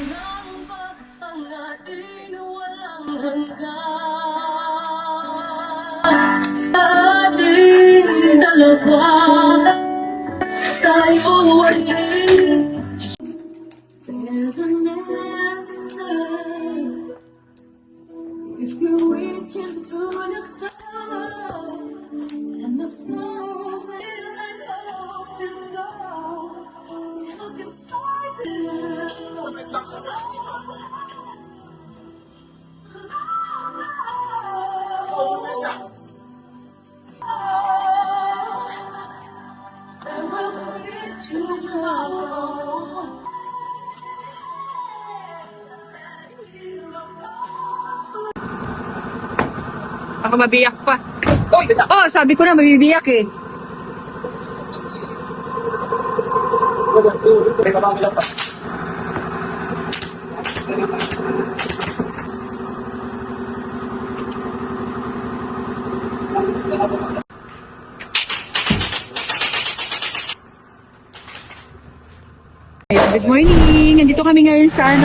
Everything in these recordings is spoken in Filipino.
lang ba ang ating walang hanggan? Sa ating dalawa, tayo walin. There's an answer if you reach into the sun, and the sun will let hope is gone. Look inside and we'll forget you now. Baka mabiyak pa. Oh, sabi ko na mabibiyak eh. Ayan, good morning! Nandito kami ngayon sa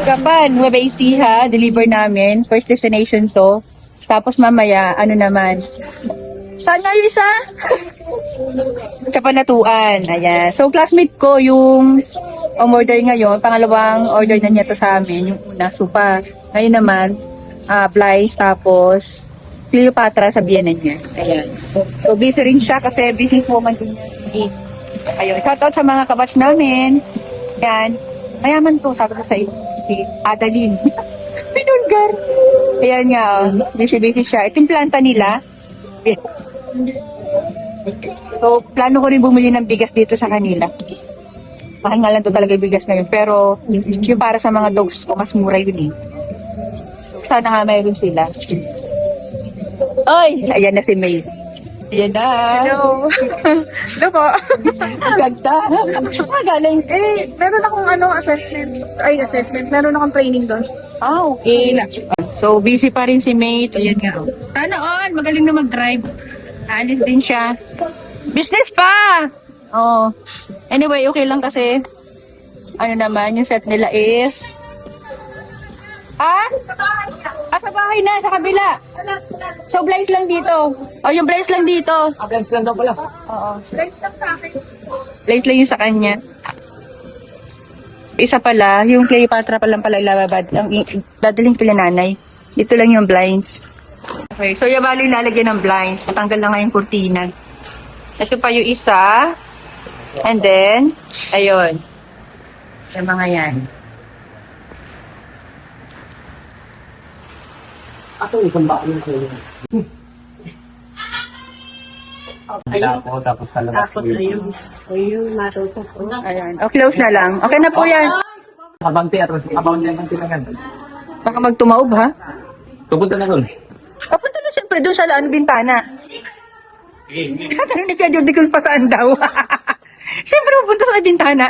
Gapan, Nueva Ecija. Deliver namin. First destination to. Tapos mamaya, saan nga yung isa? Kapanatuan. Ayan. So, classmate ko yung order ngayon. Pangalawang order na niya to sa amin. Yung una, supa. Ngayon naman, Blyce, tapos Cleopatra sabihan na niya. Ayan. So, busy rin siya kasi business woman din niya. Ayun. Shoutout sa mga kabatch namin. Yan. Mayaman to, sabi ko sa iyo. Si Adeline. Pinulgar. Ayan nga, oh. Busy-busy siya. Ito yung planta nila. So, plano ko rin bumili ng bigas dito sa kanila. Mahal nga lang to talaga yung bigas ngayon. Pero, yung para sa mga dogs ko, mas mura yun eh. Sana nga mayroon sila. Oy! Ayan na si May. Ayan na. Hello. Hello po. Ganda. Galing. Meron akong assessment. Meron akong training doon. Okay. So, busy pa rin si Mate. Ayan nga. Sana all. Magaling na mag-drive. Alis din siya. Business pa! Oh. Anyway, okay lang kasi yung set nila is sa bahay na, sa kabila. So, Blaze lang dito. Yung Blaze lang dito. Blaze lang daw pala. Oo. Blaze lang sa akin. Blaze lang yung sa kanya. Isa pala, yung Cleopatra pa lang pala ilalabad. Dadaling kila nanay. Dito lang yung blinds. Okay, so yung bali lalagyan ng blinds. Natanggal lang nga yung kurtina. Ito pa yung isa. And then, ayun. Yung mga yan. Aso isang bako yung kulo. Ayun. Tapos sa labas. Tapos ayun, matuto po. Ayan. O, close na lang. Okay na po yan. Abante at abante lang ang tinangan. Baka magtumaob, ha? Pupunta na doon. Punta na siyempre doon sa bintana. Tatanong ni Pia Judy kung pa saan daw. Siyempre pupunta sa bintana.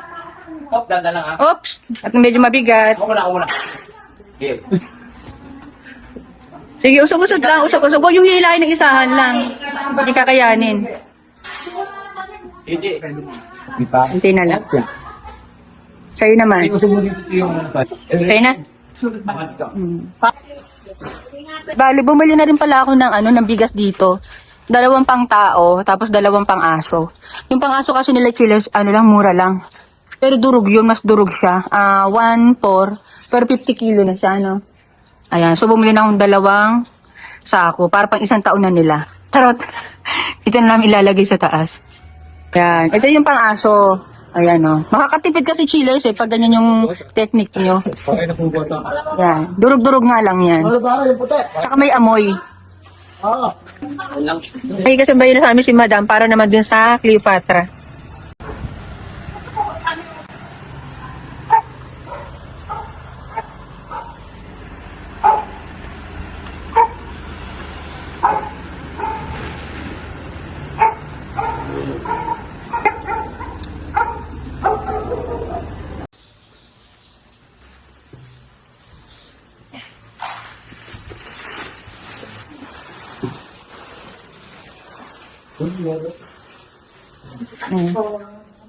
Hop, danda lang ha. Oops! At medyo mabigat. Ako muna. Okay. Sige, usog-usog lang, usog-usog. Huwag yung hilahin ng isahan lang. Hindi kakayanin. AJ. Di pa. Hindi na lang. Sa'yo naman. Hindi ko sumulit yung... Okay na? Bali, bumili na rin pala ako ng bigas dito. 2 pang tao, tapos 2 pang aso. Yung pang aso kasi nila chillers, mura lang. Pero durog yun, mas durog siya. 1.4, pero 50 kilo na siya, Ayan, so bumili na akong 2 sako, para pang 1 taon na nila. Charot! Ito na namin ilalagay sa taas. Ayan, ito yung pang aso. Ayan, makakatipid kasi chillers pag ganyan yung technique nyo. Okay na po ba ito? Yan, durog-durog nga lang yan. Tsaka may amoy. May kasabayan na sa amin si Madam para naman dun sa Cleopatra.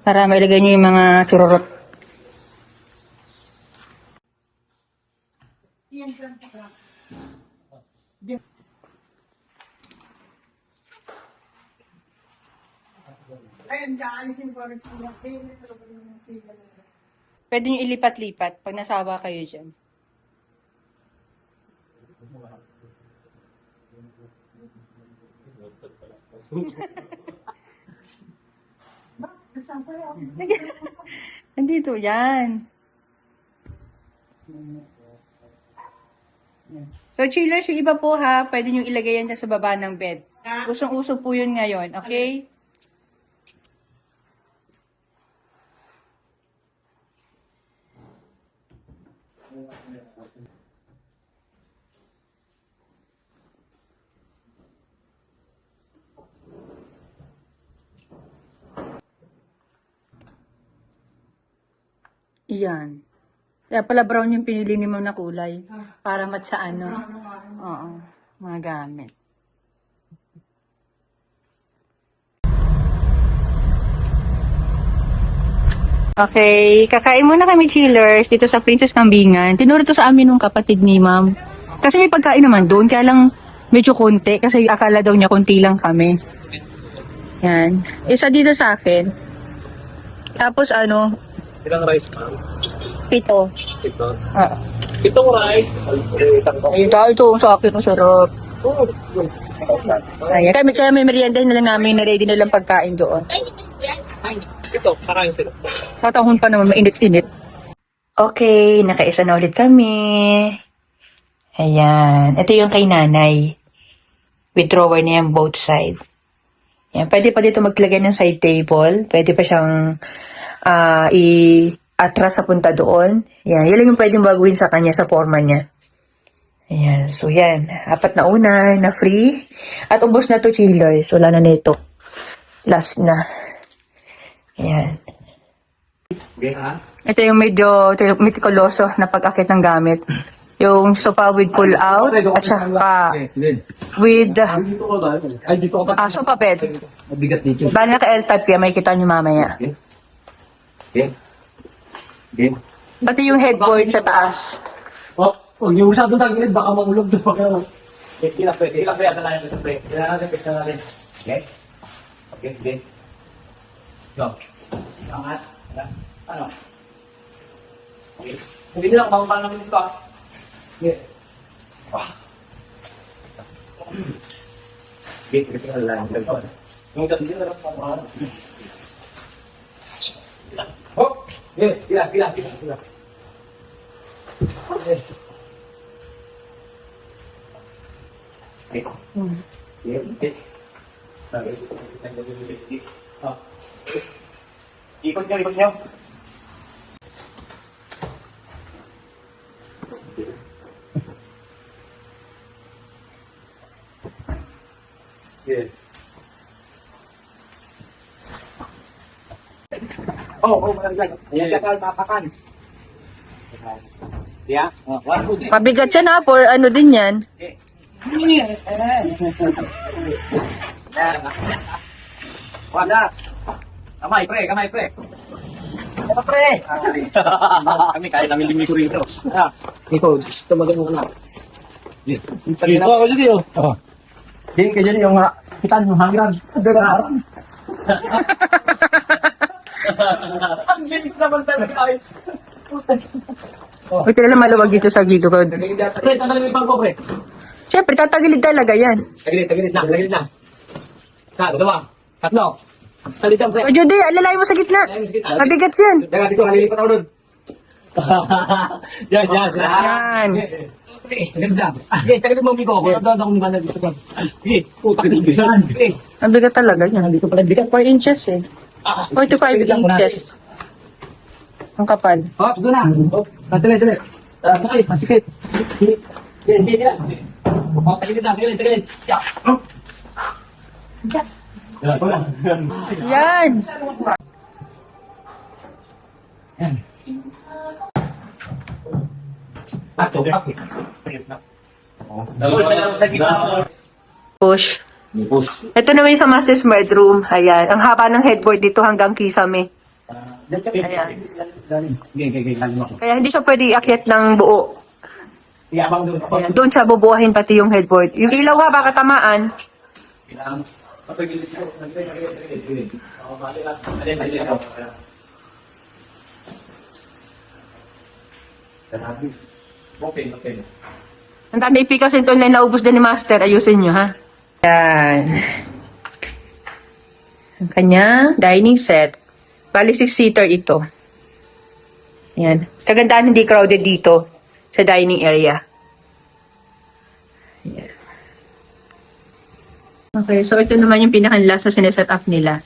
Para mailagay nyo yung mga chururot. Ayun, kaalisin ko rin sila. Pwede nyo ilipat-lipat pag nasawa kayo dyan. Nandito yan. So, chillers, yung iba po ha, pwede nyo ilagay yan dyan sa baba ng bed. Usong-uso po yun ngayon, okay? Yan. Kaya pala brown yung pinili ni Ma'am na kulay. Para mat sa ano. Oo. Mga gamit. Okay, kakain muna kami chillers dito sa Princess Kambingan. Tinuro to sa amin ng kapatid ni Ma'am. Kasi may pagkain naman doon, kaya lang medyo konti kasi akala daw niya konti lang kami. Yan. Isa dito sa akin. Tapos ano, Ilang rice pa? 7. Ito. Ah. Itong rice. Ayun tayo ito sa akin, ang sarap. Ayan, kaya may merienda na lang namin, na-ready na lang pagkain doon. Ito, kakain sila. Sa tahon pa naman, mainit-init. Okay, nakaisa na ulit kami. Ayan, ito yung kay nanay. With drawer niya yung both side. Ayan, pwede pa dito maglagay ng side table. Pwede pa siyang i-atras sa punta doon. Ayan, yan lang yung pwedeng baguhin sa kanya, sa forma niya. Ayan, so yan. 4 na una, na free. At ubos na to chillers. Wala na nito. Last na. Ayan. Okay, ha? Ito yung medyo mitikuloso na pag-akit ng gamit. Yung sofa with pull out at saka with Dito ka pa. sofa bed. Mabigat dito. Bali naka L-type yan, may kita nyo mamaya. Okay. Okay. Pati yung headboard sa taas. Huwag niyo masyadong tagilid, baka mahulog doon. Ilang pre, ata na yung pre. Ilang natin, pizza natin. Okay? Okay, okay. Go. Angat. Ano? Okay. Hindi lang, baka namin dito ah. Okay. Okay, sige, sige lang. Yung dito na lang sa Hop! Sila. Okay. Ikot nyo. Makan. Yeah. Mabigat yan ha, for ano din yan. Relax. Kamay, pre. Kami kaya namin linggo rito. Ito magandang na. Dito ako dito. Hindi ka dyan yung kita yung hanggang. Ang bilis naman talaga ay. Huwag lang maluwag dito sa gilid. Pre, tanggalin mo yung bangko, pre. Siyempre, tatagilid talaga yan. Tagilid lang. Isa, 2, 3. Salitan, pre. O Judy, alalay mo sa gitna. Mabigat yan. Daga dito, halilipat ako doon. Yan. Yan. Ganda. Tagilid mo, Miko. Kung doon ako niman na dito. Putak na yan. Mabigat talaga yan. Dito pala bigat. 4 inches eh. 4 to 5 inches. Ang kapal. Doon na. Tagilid. Sakay, masikit. Yan. Tagilid. Yan. Push. Ito naman yung sa master's bedroom. Ayan. Ang haba ng headboard dito hanggang kisame. Ayan. Kaya hindi siya pwede iakyat ng buo. Iyabang doon. Ayan, doon siya bubuhahin pati yung headboard. Yung ilaw ha, baka tamaan. Kailangan. Papagilid siya. Nagilid. Oo, bali lang. Alin. Sanabi. Okay. Ang dami ipikas ito online naubos din ni Master. Ayusin nyo ha. Ayan. Ang kanyang dining set. Bali 6-seater ito. Ayan. Kagandahan hindi crowded dito sa dining area. Ayan. Okay, so ito naman yung pinaka-last na sineset up nila.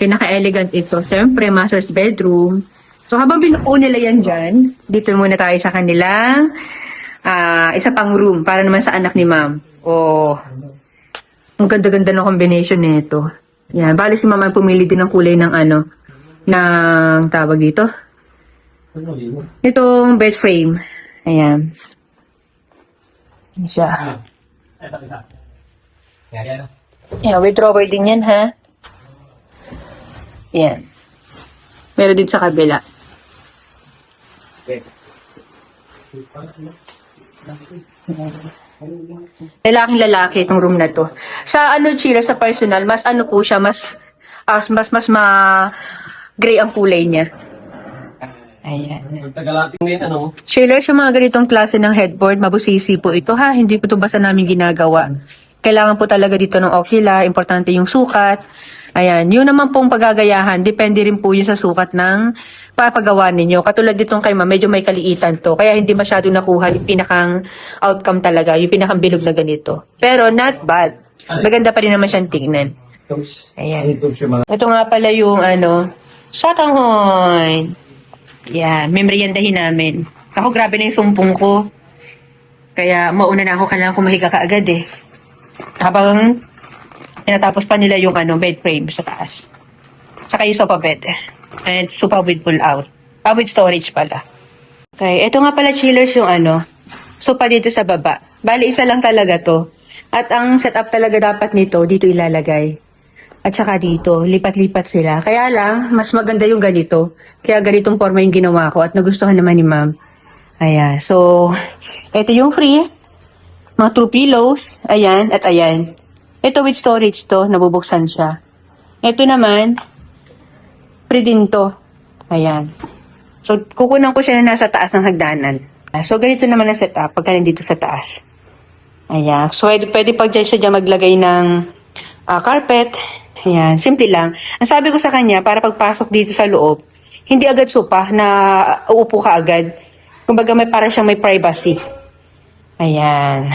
Pinaka-elegant ito. Siyempre, master's bedroom. So habang binuo nila yan dyan, dito muna tayo sa kanilang isa pang room para naman sa anak ni ma'am. Oh, ang ganda-ganda ng combination nito. Yan, bali si mama pumili din ng kulay ng ng tawag dito. Itong bed frame. Ayan. Yan siya. Yan. Yeah, with drawer din yan, ha? Yan. Meron din sa kabila. Okay. Lalaking-lalaki itong room na to. Sa chiller, sa personal, mas po siya, mas gray ang kulay niya. Ayan. Tagalating din, Chiller, sa mga ganitong klase ng headboard, mabusisi po ito ha. Hindi po ito basta namin ginagawa. Kailangan po talaga dito ng ocular, importante yung sukat. Ayan, yun naman pong paggagayahan, depende rin po yun sa sukat ng papagawa ninyo. Katulad ditong kay ma'am, medyo may kaliitan to, kaya hindi masyado nakuha yung pinakang outcome talaga, yung pinakang bilog na ganito. Pero not bad. Maganda pa rin naman siyang tignan. Ayan. Ito nga pala yung Shatanghon. Yan, memoryandahin namin. Ako grabe na yung sumpong ko. Kaya mauna na ako, kailangan ko mahiga kaagad eh. Habang tinatapos pa nila yung bed frame sa taas. Saka yung sofa bed. And sofa with pull out. With storage pala. Okay, ito nga pala chillers yung sofa dito sa baba. Bali, isa lang talaga to. At ang setup talaga dapat nito, dito ilalagay. At saka dito, lipat-lipat sila. Kaya lang, mas maganda yung ganito. Kaya ganitong forma yung ginawa ko at nagustuhan naman ni ma'am. Ayan, so, ito yung free. Mga true pillows. Ayan, at ayan. Ito with storage to, nabubuksan siya. Ito naman, free din to. Ayan. So, kukunan ko siya na nasa taas ng hagdanan. So, ganito naman ang setup pagka nandito sa taas. Ayan. So, pwede pag dyan siya maglagay ng carpet. Ayan. Simple lang. Ang sabi ko sa kanya, para pagpasok dito sa loob, hindi agad sopa na uupo ka agad. Kumbaga, para siyang may privacy. Ayan.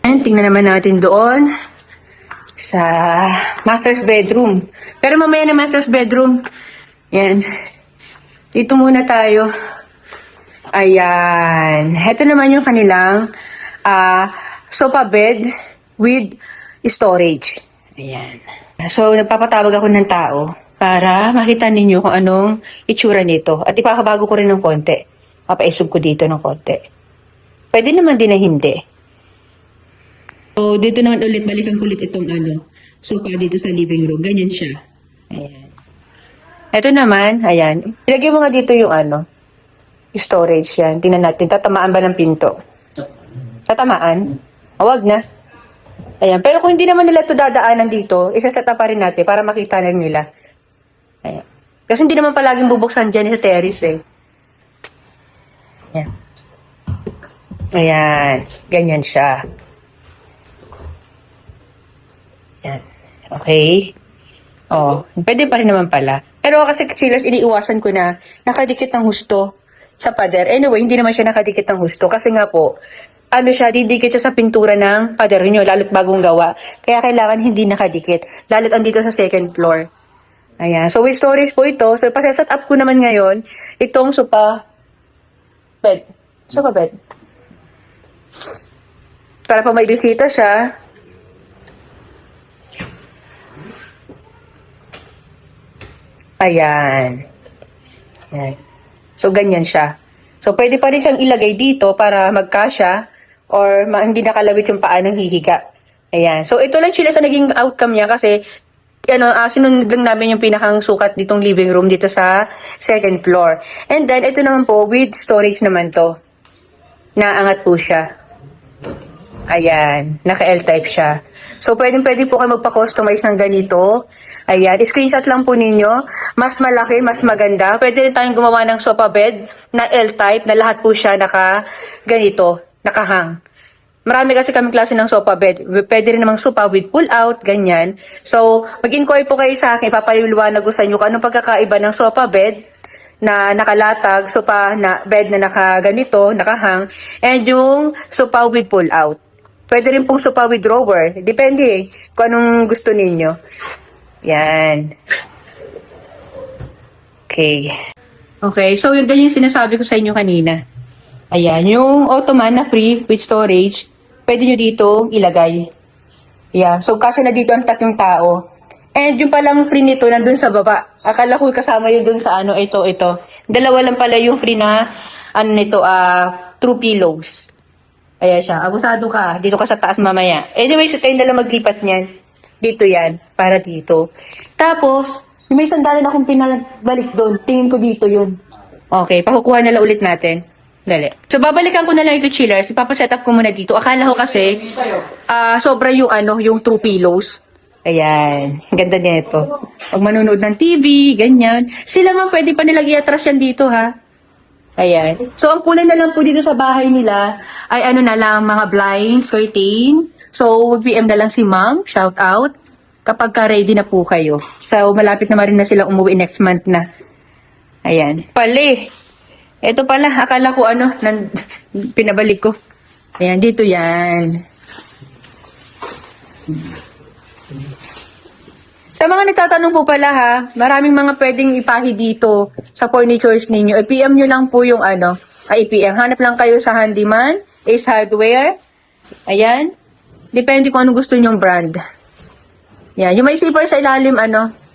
And tingnan naman natin doon sa master's bedroom. Pero mamaya na master's bedroom. Yan. Dito muna tayo. Ayan. Ito naman yung kanilang sofa bed with storage. Ayan. So, nagpapatawag ako ng tao para makita ninyo kung anong itsura nito. At ipakabago ko rin ng konti. Papaisog ko dito ng konti. Pwede naman din na hindi. So, dito naman ulit, balikan ko ulit itong sofa dito sa living room. Ganyan siya. Ayan. Ito naman, ayan. Ilagay mo nga dito yung storage yan. Tingnan natin, tatamaan ba ng pinto? Tatamaan? Huwag na. Ayan. Pero kung hindi naman nila ito dadaanan dito, isaseta pa rin natin para makita na nila. Ayan. Kasi hindi naman palaging bubuksan dyan sa terrace eh. Ayan. Ayan. Ganyan siya. Yan. Okay. Oh, pwede pa rin naman pala. Pero kasi chillers, iniiwasan ko na nakadikit ng husto sa pader. Anyway, hindi naman siya nakadikit ng husto. Kasi nga po, siya, didikit siya sa pintura ng pader nyo, lalo't bagong gawa. Kaya kailangan hindi nakadikit. Lalo't andito sa second floor. Ayan. So, with storage po ito. So, set up ko naman ngayon, itong sofa bed. Sofa bed. Para pa may bisita siya, ayan. Ayan. So, ganyan siya. So, pwede pa rin siyang ilagay dito para magkasya or hindi nakalawit yung paa ng hihiga. Ayan. So, ito lang sila sa naging outcome niya kasi sinunod lang namin yung pinakang sukat ditong living room dito sa second floor. And then, ito naman po, with storage naman to. naangat po siya. Ayan, naka L-type siya. So, pwede po kayo magpa-customize ng ganito. Ayan, screenshot lang po ninyo. Mas malaki, mas maganda. Pwede rin tayong gumawa ng sofa bed na L-type na lahat po siya ganito, nakahang. Marami kasi kaming klase ng sofa bed. Pwede rin namang sofa with pull-out, ganyan. So, mag-inquire po kayo sa akin. Ipapaliwanag ko sa inyo kung anong pagkakaiba ng sofa bed na nakalatag, sofa na bed na nakaganito, nakahang, and yung sofa with pull-out. Pwede rin pong sofa with drawer. Depende kung anong gusto ninyo. Yan. Okay. Okay, so yun ganyan yung sinasabi ko sa inyo kanina. Ayan, yung Ottoman na free with storage, pwede nyo dito ilagay. Yeah, so kasi na dito ang 3 tao. And yung palang free nito nandun sa baba. Akala ko kasama yun dun sa ito. Dalawa lang pala yung free na, true pillows. Ayan siya, abusado ka, dito ka sa taas mamaya. Anyway, so kayo na lang maglipat niyan. Dito yan, para dito. Tapos, may sandalan akong pinabalik doon. Tingin ko dito yun. Okay, pakukuha na lang ulit natin. Dali. So, babalikan ko na lang ito, chillers. Ipapaset up ko muna dito. Akala ko kasi, sobra yung true pillows. Ayan. Ang ganda nito. Pag manonood ng TV, ganyan. Sila man pwede pa nilang i-atras yan dito, ha? Ayan. So, ang kulay na lang po dito sa bahay nila ay na lang, mga blinds, curtain. So, mag-PM na lang si ma'am. Shout out. Kapag ka-ready na po kayo. So, malapit naman rin na silang umuwi next month na. Ayan. Pali. Ito pala. Akala ko pinabalik ko. Ayan. Dito yan. Sa mga nagtatanong po pala ha, maraming mga pwedeng ipahi dito sa furnitures ninyo. I-PM nyo lang po yung i-PM. Hanap lang kayo sa Handyman, Ace Hardware. Ayan. Depende kung anong gusto nyong brand. Yan. Yung may zipper sa ilalim,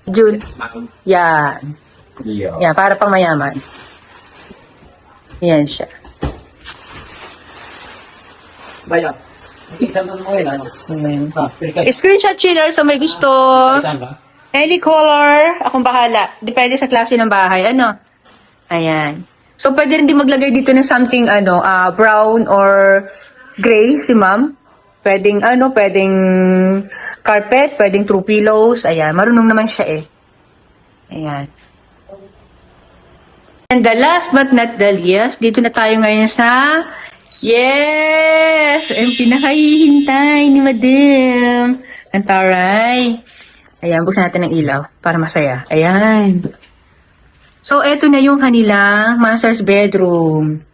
June. Yan. Yan, para pang mayaman. Yan siya. Bayan. Screenshot chiller sa may gusto. Any color, akong bahala. Depende sa klase ng bahay. Ayan. So, pwede rin din maglagay dito ng something, brown or gray, si ma'am. Pwedeng, pwedeng carpet, pwedeng true pillows. Ayan, marunong naman siya Ayan. And the last but not the least, dito na tayo ngayon sa yes! Ang pinakahihintay ni Madam. Ang taray. Ayan, buksan natin ng ilaw para masaya. Ayan. So, eto na yung kanilang master's bedroom.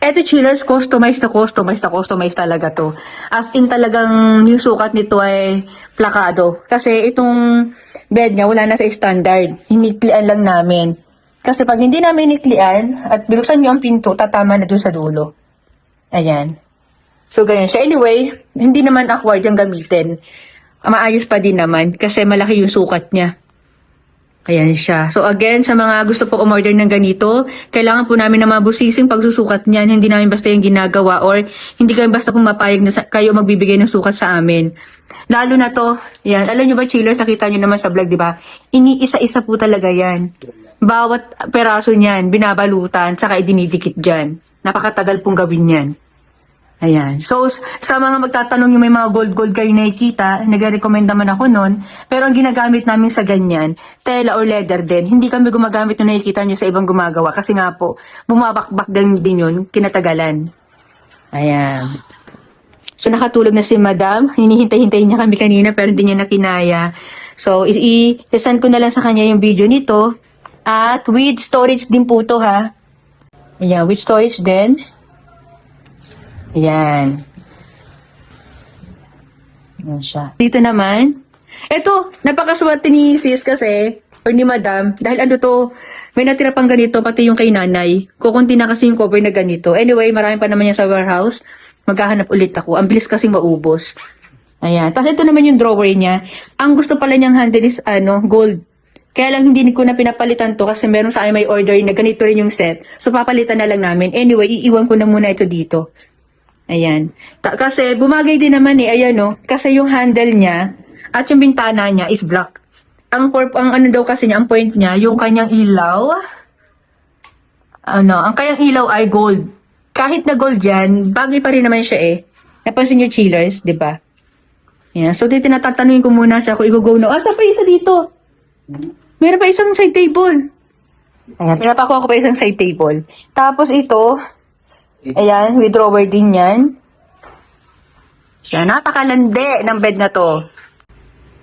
Eto, chillers, customize talaga to. As in, talagang yung sukat nito ay plakado. Kasi itong bed niya, wala na sa standard. Hiniklian lang namin. Kasi pag hindi namin hiniklian at binuksan nyo ang pinto, tatama na dun sa dulo. Ayan. So, ganyan siya. Anyway, hindi naman awkward yung gamitin. Maayos pa din naman kasi malaki yung sukat niya. Ayan siya. So, again, sa mga gusto po umorder ng ganito, kailangan po namin na mabusising pagsusukat niyan. Hindi namin basta yung ginagawa or hindi kami basta pumapayag na kayo magbibigay ng sukat sa amin. Lalo na to, yan. Alam nyo ba, chillers, nakita nyo naman sa vlog, di ba? Iniisa-isa po talaga yan. Bawat peraso niyan, binabalutan, saka idinidikit dyan. Napakatagal pong gawin yan. Ayan. So, sa mga magtatanong yung may mga gold-gold kayo nakikita, nag-recommend naman ako nun. Pero ang ginagamit namin sa ganyan, tela or leather din. Hindi kami gumagamit na nakikita nyo sa ibang gumagawa. Kasi nga po, bumabakbak din yun, kinatagalan. Ayan. So, nakatulog na si Madam. Hinihintay-hintayin niya kami kanina pero hindi niya nakinaya. So, i-send ko na lang sa kanya yung video nito. At with storage din po to ha. Ayan, with storage din. Ayan. Ayan siya. Dito naman. Ito, napakaswerte ni sis kasi, or ni Madam, dahil may natira pang ganito, pati yung kay nanay. Kukunti na kasi yung cover na ganito. Anyway, marami pa naman yan sa warehouse. Maghahanap ulit ako. Ang bilis kasing maubos. Ayan. Tapos ito naman yung drawer niya. Ang gusto pala niyang handle is, gold. Kaya lang hindi ko na pinapalitan to kasi meron sa akin may order na ganito rin yung set. So, papalitan na lang namin. Anyway, iiwan ko na muna ito dito. Ayan. Kasi bumagay din naman ayan kasi yung handle niya at yung bintana niya is black. Ang daw kasi niya, ang point niya, yung kanyang ilaw, ang kanyang ilaw ay gold. kahit na gold yan, bagay pa rin naman siya eh. Napansin nyo chillers, di ba? Yan. So, tinatanungin ko muna siya kung i-go na. Saan pa isa dito? Meron pa isang side table. Ayan, pinapakuha ko pa isang side table. Tapos ito, ayan, with drawer din yan. Siya, napakalandi ng bed na to.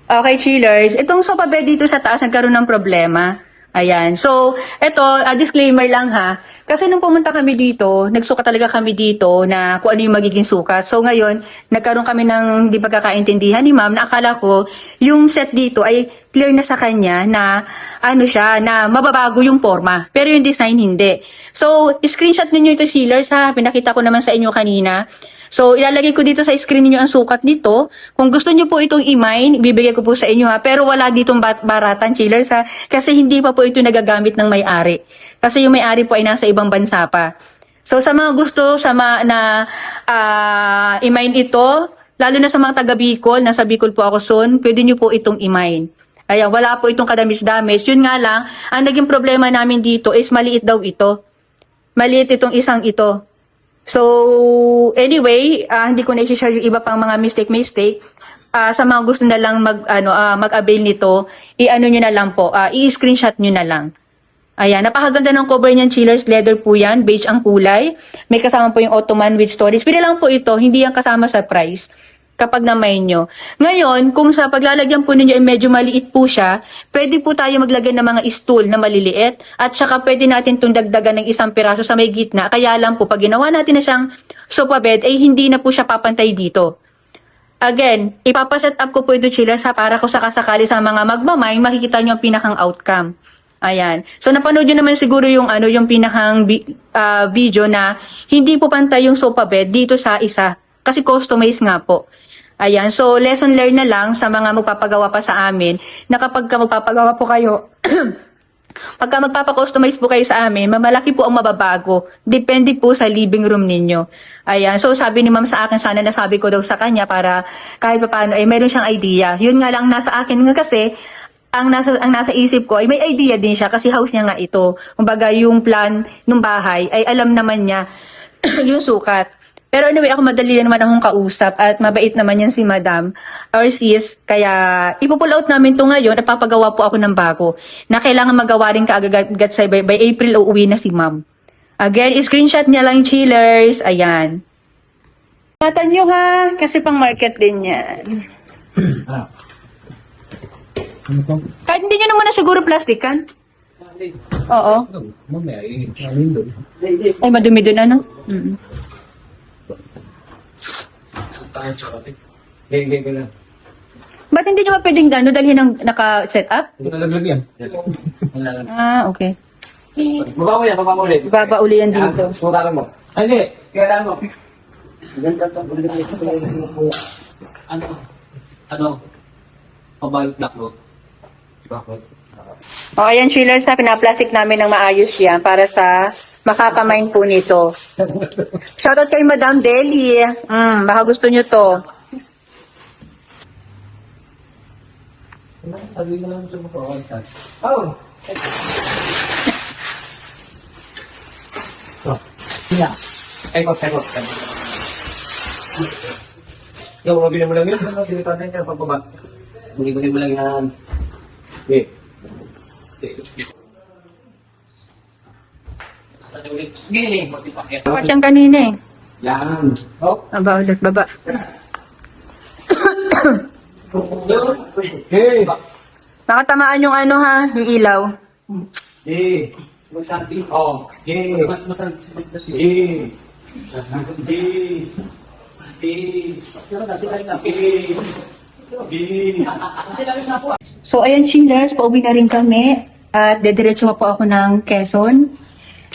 Okay, chillers. Itong sofa bed dito sa taas, nagkaroon ng problema. Ayan. So, ito, disclaimer lang ha. Kasi nung pumunta kami dito, nagsukat talaga kami dito na kung ano yung magiging sukat. So, ngayon, nagkaroon kami ng hindi pagkakaintindihan ni ma'am na akala ko yung set dito ay clear na sa kanya na ano siya, na mababago yung forma. Pero yung design, hindi. So, screenshot ninyo ito, chillers ha. Pinakita ko naman sa inyo kanina. So, ilalagay ko dito sa screen niyo ang sukat nito. Kung gusto niyo po itong i-mine, bibigay ko po sa inyo ha. Pero wala ditong baratan, chillers ha. Kasi hindi pa po ito nagagamit ng may-ari. Kasi yung may-ari po ay nasa ibang bansa pa. So, sa mga gusto i-mine ito, lalo na sa mga taga Bicol, nasa Bicol po ako soon, pwede niyo po itong i-mine. Ayan, wala po itong kadamis-damis. Yun nga lang, ang naging problema namin dito is maliit daw ito. Maliit itong isang ito. So, anyway, hindi ko na i-share yung iba pang mga mistake. Sa mga gusto na lang mag-avail nito, i-ano nyo na lang po, i-screenshot nyo na lang. Ayan, napakaganda ng cover niyan, chillers, leather po yan, beige ang kulay. May kasama po yung Ottoman with storage. Pwede lang po ito, hindi yan kasama sa price kapag na-mine nyo. Ngayon, kung sa paglalagyan po ninyo ay medyo maliit po siya, pwede po tayo maglagay ng mga stool na maliliit at saka pwede natin itong dagdagan ng isang piraso sa may gitna. Kaya lang po, pag ginawa natin na siyang sofa bed, ay hindi na po siya papantay dito. Again, ipapaset up ko po ito, chillers, ha, para kung sakasakali sa mga magmamine, makikita nyo ang pinakang outcome. Ayan. So, napanood nyo naman siguro yung, yung pinakang video na hindi po pantay yung sofa bed dito sa isa. Kasi customized nga po. Ayan. So, lesson learned na lang sa mga magpapagawa pa sa amin na kapag magpapagawa po kayo, pagka magpapakustomize po kayo sa amin, mamalaki po ang mababago. Depende po sa living room ninyo. Ayan. So, sabi ni ma'am sa akin, sana nasabi ko daw sa kanya para kahit pa paano, meron siyang idea. Yun nga lang nasa akin nga kasi, ang nasa isip ko ay may idea din siya kasi house niya nga ito. Kumbaga, yung plan ng bahay ay alam naman niya yung sukat. Pero anyway, ako madali naman akong kausap at mabait naman yan si madam or sis. Kaya ipupull out namin to ngayon at papagawa po ako ng bago na kailangan magawa rin kaagad by April uuwi na si ma'am. Again, screenshot niya lang, chillers. Ayan. Ingatan nyo ha, kasi pang market din yan. Kahit hindi nyo naman na siguro plastikan. Oo. Ay, madumi dun ano? Ba't hindi nyo ba pwedeng dalhin ng naka-set up? Nalaglag yan. Okay. Baba mo yan, baba mo ulit. Baba uli yan dito. Suraran mo. Hindi, kailangan mo. Ano? Pabalot black road. O, ayan, chillers na pinaplastic namin ng maayos yan para sa makakamain po nito. Shoutout kay Madam Deli. Baka gusto nyo to. Sabi mo lang sa mga kawansan. Oh! Yeah. Ekot. Yung mabili mo lang yun. Silipan na yung pagbaba. Buli-buli mo lang yan. Okay. Dapat yan kanina eh. Yan. Oh. Aba ulit, baba. Okay. Nakatamaan yung ano ha, yung ilaw. Okay. Magsanti. Oh. Okay. Mas masanti sa pagkas. Okay. Okay. So, ayan, chillers, pauwi na rin kami. At dediretso po ako ng Quezon.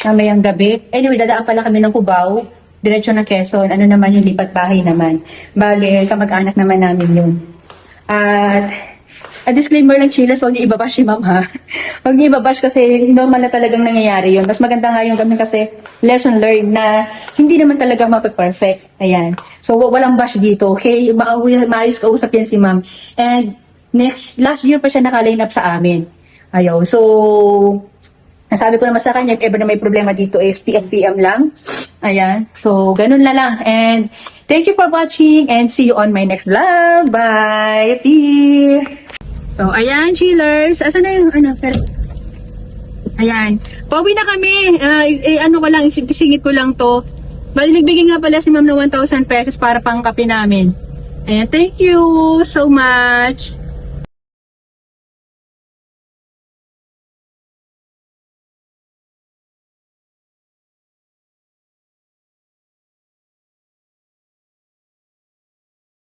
Mamayang gabi. Anyway, dadaan pala kami ng Cubao. Diretso ng Quezon. Ano naman yung lipat bahay naman. Bale, kamag-anak naman namin yun. At, a disclaimer lang, chillers, huwag niyo ibabash si ma'am ha. Huwag niyo ibabash kasi normal na talagang nangyayari yun. Mas maganda nga yung kami kasi lesson learned na hindi naman talaga mape-perfect. Ayan. So, walang bash dito, okay? Maayos kausap yan si ma'am. And, last year pa siya naka-line up sa amin. Ayaw. So, Nasabi ko naman sa kanya, if ever na may problema dito is PM lang. Ayan. So, ganun na lang. And thank you for watching and see you on my next vlog. Bye! Peace! So, ayan, chillers. Asan na yung, ayan. Pauwi na kami. Ano ko lang, isingit ko lang to. Bali, nagbigay nga pala si ma'am ng 1,000 pesos para pang kape namin. Ayan, thank you so much.